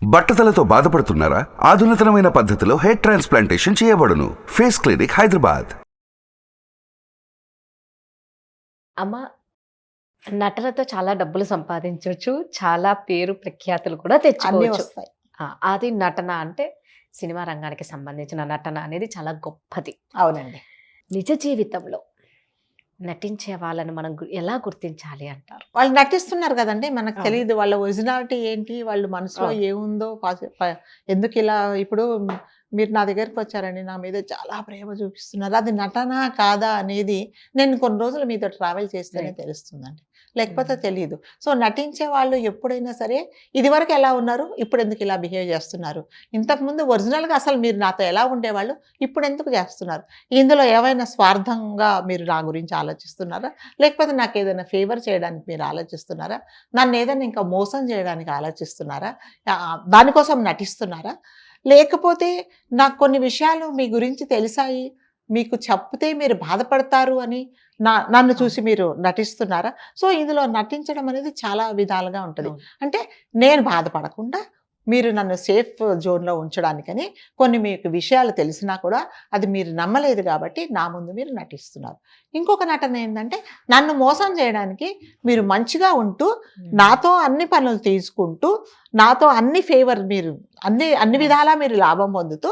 బట్టతలతో బాధపడుతున్నారా? ఆధునితనమైన పద్ధతిలో hair transplantation చేయబడును. Face clinic, Hyderabad. అమ్మ, నటనతో చాలా డబ్బులు సంపాదించవచ్చు, చాలా పేరు ప్రఖ్యాతులు కూడా అన్నీ తెచ్చుకోవచ్చు. వస్తాయి. అది నటన అంటే సినిమా రంగానికి సంబంధించిన నటన అనేది చాలా గొప్పది. అవునండి. నిజ జీవితంలో నటించే వాళ్ళని మనం ఎలా గుర్తించాలి అంటారు? వాళ్ళు నటిస్తున్నారు కదండి, మనకు అవును. తెలియదు వాళ్ళ ఒరిజినాలిటీ ఏంటి, వాళ్ళు మనసులో అవును. ఏముందో ఎందుకు ఇలా. ఇప్పుడు మీరు నా దగ్గరికి వచ్చారండి, నా మీద చాలా ప్రేమ చూపిస్తున్నారు, అది నటనా కాదా అనేది నేను కొన్ని రోజులు మీతో ట్రావెల్ చేస్తేనే Right. తెలుస్తుందండి, లేకపోతే తెలియదు. సో నటించే వాళ్ళు ఎప్పుడైనా సరే ఇదివరకు ఎలా ఉన్నారు, ఇప్పుడు ఎందుకు ఇలా బిహేవ్ చేస్తున్నారు, ఇంతకుముందు ఒరిజినల్గా అసలు మీరు నాతో ఎలా ఉండేవాళ్ళు, ఇప్పుడు ఎందుకు చేస్తున్నారు, ఇందులో ఏమైనా స్వార్థంగా మీరు నా గురించి ఆలోచిస్తున్నారా, లేకపోతే నాకు ఏదైనా ఫేవర్ చేయడానికి మీరు ఆలోచిస్తున్నారా, నన్ను ఏదైనా ఇంకా మోసం చేయడానికి ఆలోచిస్తున్నారా, దానికోసం నటిస్తున్నారా, లేకపోతే నాకు కొన్ని విషయాలు మీ గురించి తెలిసాయి, మీకు చెప్తే మీరు బాధపడతారు అని నన్ను చూసి మీరు నటిస్తున్నారా. సో ఇందులో నటించడం అనేది చాలా విధాలుగా ఉంటుంది. అవును. అంటే నేను బాధపడకుండా మీరు నన్ను సేఫ్ జోన్లో ఉంచడానికని కొన్ని మీకు విషయాలు తెలిసినా కూడా అది మీరు నమ్మలేదు కాబట్టి నా ముందు మీరు నటిస్తున్నారు. ఇంకొక నటన ఏంటంటే నన్ను మోసం చేయడానికి మీరు మంచిగా ఉంటూ నాతో అన్ని పనులు తీసుకుంటూ నాతో అన్ని ఫేవర్ మీరు అన్ని విధాలా మీరు లాభం పొందుతూ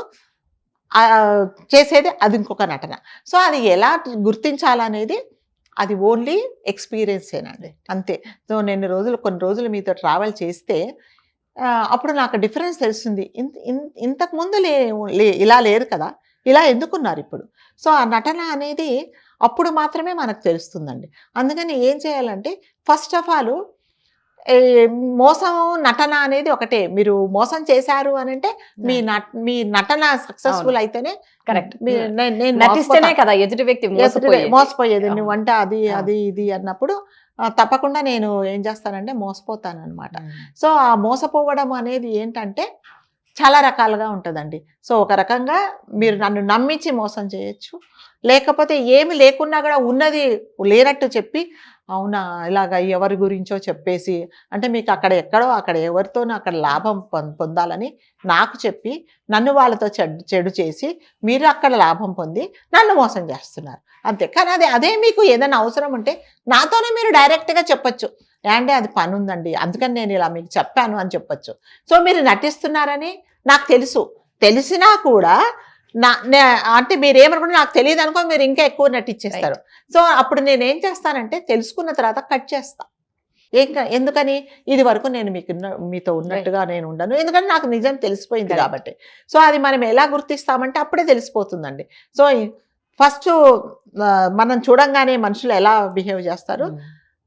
చేసేది అది ఇంకొక నటన. సో అది ఎలా గుర్తించాలనేది అది ఓన్లీ ఎక్స్పీరియన్సేనండి, అంతే. సో నేను కొన్ని రోజులు మీతో ట్రావెల్ చేస్తే అప్పుడు నాకు డిఫరెన్స్ తెలుస్తుంది. ఇంతకుముందు ఇలా లేరు కదా, ఇలా ఎందుకున్నారు ఇప్పుడు. సో ఆ నటన అనేది అప్పుడు మాత్రమే మనకు తెలుస్తుందండి. అందుకని ఏం చేయాలంటే ఫస్ట్ ఆఫ్ ఆల్ మోసం నటన అనేది ఒకటే. మీరు మోసం చేశారు అని అంటే మీ నటన సక్సెస్ఫుల్ అయితేనే కరెక్ట్. నేను నటిస్తేనే కదా ఎదుటి వ్యక్తి మోసపోయేది. అవును. నువ్వంటే అది అది ఇది అన్నప్పుడు తప్పకుండా నేను ఏం చేస్తానంటే మోసపోతాను అనమాట. సో ఆ మోసపోవడం అనేది ఏంటంటే చాలా రకాలుగా ఉంటుందండి. సో ఒక రకంగా మీరు నన్ను నమ్మించి మోసం చేయొచ్చు, లేకపోతే ఏమి లేకున్నా కూడా ఉన్నది లేనట్టు చెప్పి అవునా ఇలాగ ఎవరి గురించో చెప్పేసి, అంటే మీకు అక్కడ ఎవరితోనో అక్కడ లాభం పొందాలని నాకు చెప్పి నన్ను వాళ్ళతో చెడు చేసి మీరు అక్కడ లాభం పొంది నన్ను మోసం చేస్తున్నారు అంతే. కానీ అదే మీకు ఏదైనా అవసరం ఉంటే నాతోనే మీరు డైరెక్ట్గా చెప్పొచ్చు, అంటే అది పని ఉందండి అందుకని నేను ఇలా మీకు చెప్పాను అని చెప్పొచ్చు. సో మీరు నటిస్తున్నారని నాకు తెలిసినా కూడా అంటే మీరు ఏమనుకుంటే నాకు తెలియదు అనుకో, మీరు ఇంకా ఎక్కువ నటించేస్తారు. సో అప్పుడు నేను ఏం చేస్తానంటే తెలుసుకున్న తర్వాత కట్ చేస్తా. ఎందుకని ఇది వరకు నేను మీతో ఉన్నట్టుగా నేను ఉండను, ఎందుకంటే నాకు నిజం తెలిసిపోయింది కాబట్టి. సో అది మనం ఎలా గుర్తిస్తామంటే అప్పుడే తెలిసిపోతుందండి. సో ఫస్ట్ మనం చూడంగానే మనుషులు ఎలా బిహేవ్ చేస్తారు,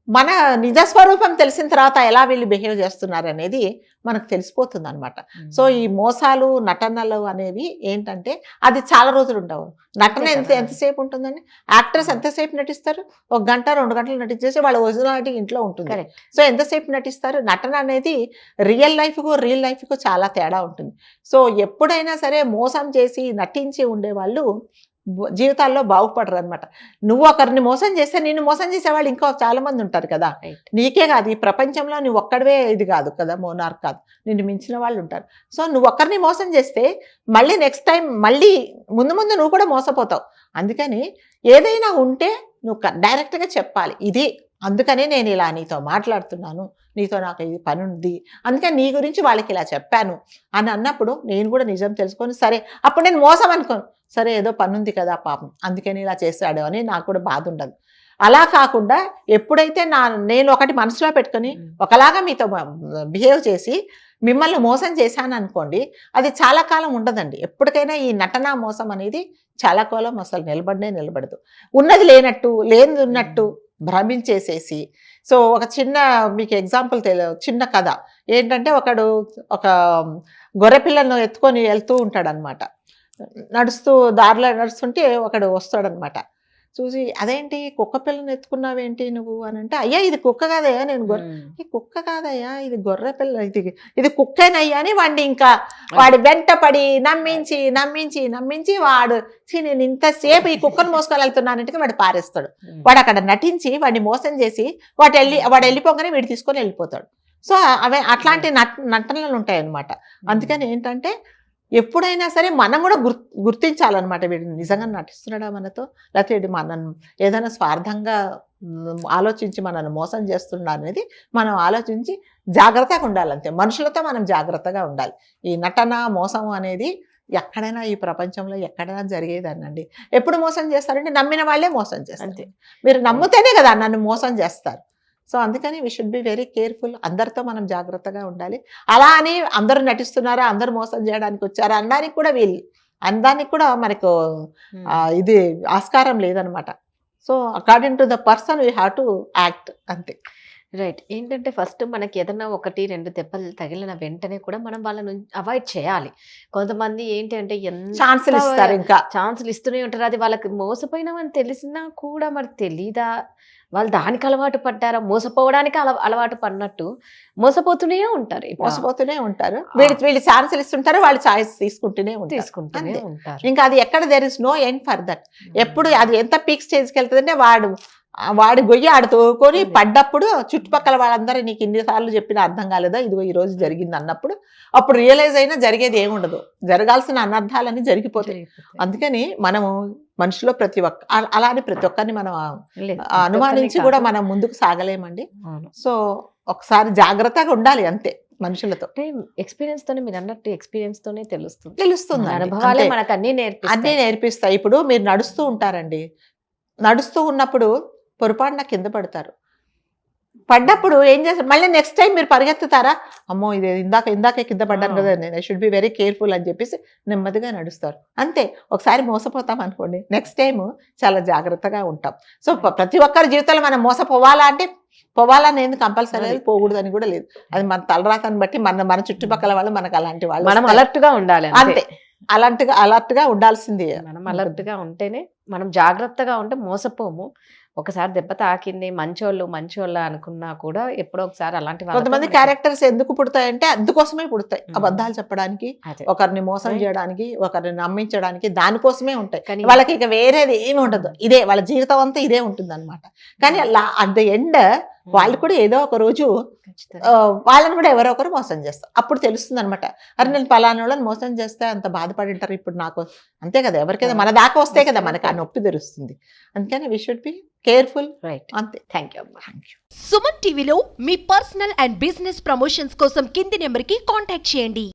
మన నిజస్వరూపం తెలిసిన తర్వాత ఎలా వీళ్ళు బిహేవ్ చేస్తున్నారు అనేది మనకు తెలిసిపోతుంది అనమాట. సో ఈ మోసాలు నటనలు అనేవి ఏంటంటే అది చాలా రోజులు ఉండవు. నటన ఎంతసేపు ఉంటుందండి, యాక్టర్స్ ఎంతసేపు నటిస్తారు, 1 గంట 2 గంటలు నటించేసి వాళ్ళ ఒరిజినాలిటీ ఇంట్లో ఉంటుంది. సో ఎంతసేపు నటిస్తారు. నటన అనేది రియల్ లైఫ్కు చాలా తేడా ఉంటుంది. సో ఎప్పుడైనా సరే మోసం చేసి నటించి ఉండేవాళ్ళు జీవితాల్లో బాగుపడరు అనమాట. నువ్వు ఒకరిని మోసం చేస్తే నిన్ను మోసం చేసేవాళ్ళు ఇంకా చాలా మంది ఉంటారు కదా, నీకే కాదు ఈ ప్రపంచంలో నువ్వు ఒక్కడవే ఇది కాదు కదా, మోనార్క్ కాదు, నిన్ను మించిన వాళ్ళు ఉంటారు. సో నువ్వు ఒక్కరిని మోసం చేస్తే మళ్ళీ నెక్స్ట్ టైం మళ్ళీ ముందు నువ్వు కూడా మోసపోతావు. అందుకని ఏదైనా ఉంటే నువ్వు డైరెక్ట్గా చెప్పాలి, ఇది అందుకని నేను ఇలా నీతో మాట్లాడుతున్నాను, నీతో నాకు ఇది పని ఉంది, అందుకని నీ గురించి వాళ్ళకి ఇలా చెప్పాను అని అన్నప్పుడు నేను కూడా నిజం తెలుసుకొని సరే అప్పుడు నేను మోసం అనుకోను, సరే ఏదో పని ఉంది కదా పాపం అందుకని ఇలా చేశాడు అని నాకు కూడా బాధ ఉండదు. అలా కాకుండా ఎప్పుడైతే నేను ఒకటి మనసులో పెట్టుకొని ఒకలాగా మీతో బిహేవ్ చేసి మిమ్మల్ని మోసం చేశాను అనుకోండి, అది చాలా కాలం ఉండదండి. ఎప్పటికైనా ఈ నటన మోసం అనేది చాలా కాలం అసలు నిలబడదు. ఉన్నది లేనట్టు లేనిది ఉన్నట్టు భ్రమించేసేసి. సో ఒక మీకు ఎగ్జాంపుల్ చిన్న కథ ఏంటంటే ఒక గొర్రె పిల్లను ఎత్తుకొని వెళ్తూ ఉంటాడనమాట. దారిలో నడుస్తుంటే ఒకడు వస్తాడనమాట. చూసి అదేంటి కుక్క పిల్లని ఎత్తుకున్నావేంటి నువ్వు అని అంటే, అయ్యా ఇది కుక్క కాదయ్యా, నేను ఈ కుక్క కాదయ్యా ఇది గొర్రె పిల్ల, ఇది కుక్కేనయ్యా అని వాడి వెంట పడి నమ్మించి వాడు నేను ఇంతసేపు ఈ కుక్కను మోసుకొని వెళ్తున్నానంటే వాడు పారేస్తాడు. వాడు అక్కడ నటించి వాడిని మోసం చేసి వాడు వెళ్ళిపోగానే వీడు తీసుకొని వెళ్ళిపోతాడు. సో అవే అట్లాంటి నటనలు ఉంటాయి అన్నమాట. అందుకని ఏంటంటే ఎప్పుడైనా సరే మనం కూడా గుర్తించాలన్నమాట, వీడు నిజంగా నటిస్తున్నాడా మనతో, లేకపోతే వీడు మనం ఏదైనా స్వార్థంగా ఆలోచించి మనల్ని మోసం చేస్తున్నా అనేది మనం ఆలోచించి జాగ్రత్తగా ఉండాలి. అంతే, మనుషులతో మనం జాగ్రత్తగా ఉండాలి. ఈ నటన మోసం అనేది ఎక్కడైనా ఈ ప్రపంచంలో ఎక్కడైనా జరిగేదానండి. ఎప్పుడు మోసం చేస్తారంటే నమ్మిన వాళ్ళే మోసం చేస్తారు. మీరు నమ్మితేనే కదా నన్ను మోసం చేస్తారు. సో అందుకని we should be very careful. అందరితో మనం జాగ్రత్తగా ఉండాలి. అలా అని అందరూ నటిస్తున్నారా, అందరూ మోసం చేయడానికి వచ్చారా అనడానికి కూడా అనడానికి కూడా మనకు ఇది ఆస్కారం లేదనమాట. So according to the person we have to act, అంతే. రైట్. ఏంటంటే ఫస్ట్ మనకి ఏదైనా 1-2 దెబ్బలు తగిలిన వెంటనే కూడా మనం వాళ్ళని అవాయిడ్ చేయాలి. కొంతమంది ఏంటి అంటే ఛాన్సులు ఇస్తారు, ఇంకా ఛాన్సులు ఇస్తూనే ఉంటారు. అది వాళ్ళకి మోసపోయినామని తెలిసినా కూడా మరి తెలీదా, వాళ్ళు దానికి అలవాటు పడ్డారా, మోసపోవడానికి అలవాటు పడినట్టు మోసపోతూనే ఉంటారు. వీళ్ళు ఛాన్సులు ఇస్తుంటారు, వాళ్ళు ఛాయిస్ తీసుకుంటూనే ఉంటారు. ఇంకా అది ఎక్కడ there is no end for that. ఎప్పుడు అది ఎంత పీక్ స్టేజ్కి వెళ్తుందంటే వాడి గొయ్యి ఆడుతోకొని పడ్డప్పుడు చుట్టుపక్కల వాళ్ళందరూ నీకు ఇన్నిసార్లు చెప్పినా అర్థం కాలేదా, ఇదిగో ఈ రోజు జరిగింది అన్నప్పుడు అప్పుడు రియలైజ్ అయినా జరిగేది ఏముండదు, జరగాల్సిన అనర్థాలన్నీ జరిగిపోతాయి. అందుకని మనము మనిషిలో ప్రతి అలానే ప్రతి ఒక్కరిని మనం అనుమానించి కూడా మనం ముందుకు సాగలేమండి. సో ఒకసారి జాగ్రత్తగా ఉండాలి, అంతే. మనుషులతో ఎక్స్పీరియన్స్ తోనే, మీరు అన్నట్టు ఎక్స్పీరియన్స్ తోనే తెలుస్తుంది. అనుభవాలే మనకు అన్ని నేర్పిస్తాయి. ఇప్పుడు మీరు నడుస్తూ ఉంటారండి, నడుస్తూ ఉన్నప్పుడు పొరపాటున కింద పడ్డప్పుడు ఏం చేస్తారు, మళ్ళీ నెక్స్ట్ టైం మీరు పరిగెత్తుతారా, అమ్మో ఇది ఇందాకే కింద పడ్డాను కదా, నేను I should be very careful అని చెప్పేసి నెమ్మదిగా నడుస్తారు. అంతే. ఒకసారి మోసపోతాం అనుకోండి, నెక్స్ట్ టైం చాలా జాగ్రత్తగా ఉంటాం. సో ప్రతి ఒక్కరి జీవితంలో మనం పోవాలని ఏంది కంపల్సరీ పోకూడదని కూడా లేదు. అది మన తలరాతని బట్టి మన చుట్టుపక్కల వాళ్ళు మనకు అలాంటి వాళ్ళు, మనం అలర్ట్ గా ఉండాలి. అంతే, అలర్ట్ గా ఉండాల్సింది. మనం అలర్ట్ గా ఉంటేనే, మనం జాగ్రత్తగా ఉంటే మోసపోము. ఒకసారి దెబ్బ తాకింది, మంచోళ్ళ అనుకున్నా కూడా ఎప్పుడో ఒకసారి అలాంటి కొంతమంది క్యారెక్టర్స్ ఎందుకు పుడతాయంటే అందుకోసమే పుడతాయి. అబద్ధాలు చెప్పడానికి, ఒకరిని మోసం చేయడానికి, ఒకరిని నమ్మించడానికి, దానికోసమే ఉంటాయి. వాళ్ళకి ఇక వేరేది ఏమి ఉండదు, ఇదే వాళ్ళ జీవితం అంతా ఇదే ఉంటుంది అనమాట. కానీ అట్ ద ఎండ్ వాళ్ళు కూడా ఏదో ఒక రోజు వాళ్ళని కూడా ఎవరో ఒకరు మోసం చేస్తారు. అప్పుడు తెలుస్తుంది అనమాట, అరే నేను పలానా వాళ్ళని మోసం చేస్తే అంత బాధపడి ఉంటారు ఇప్పుడు నాకు, అంతే కదా, ఎవరికైనా మన దాకా వస్తే కదా మనకు ఆ నొప్పి తెలుస్తుంది. అందుకని we should be careful. Right, అంతే. Thank you. సుమన్ టీవీలో మీ పర్సనల్ అండ్ బిజినెస్ ప్రమోషన్స్ కోసం కింది నెంబర్కి కాంటాక్ట్ చేయండి.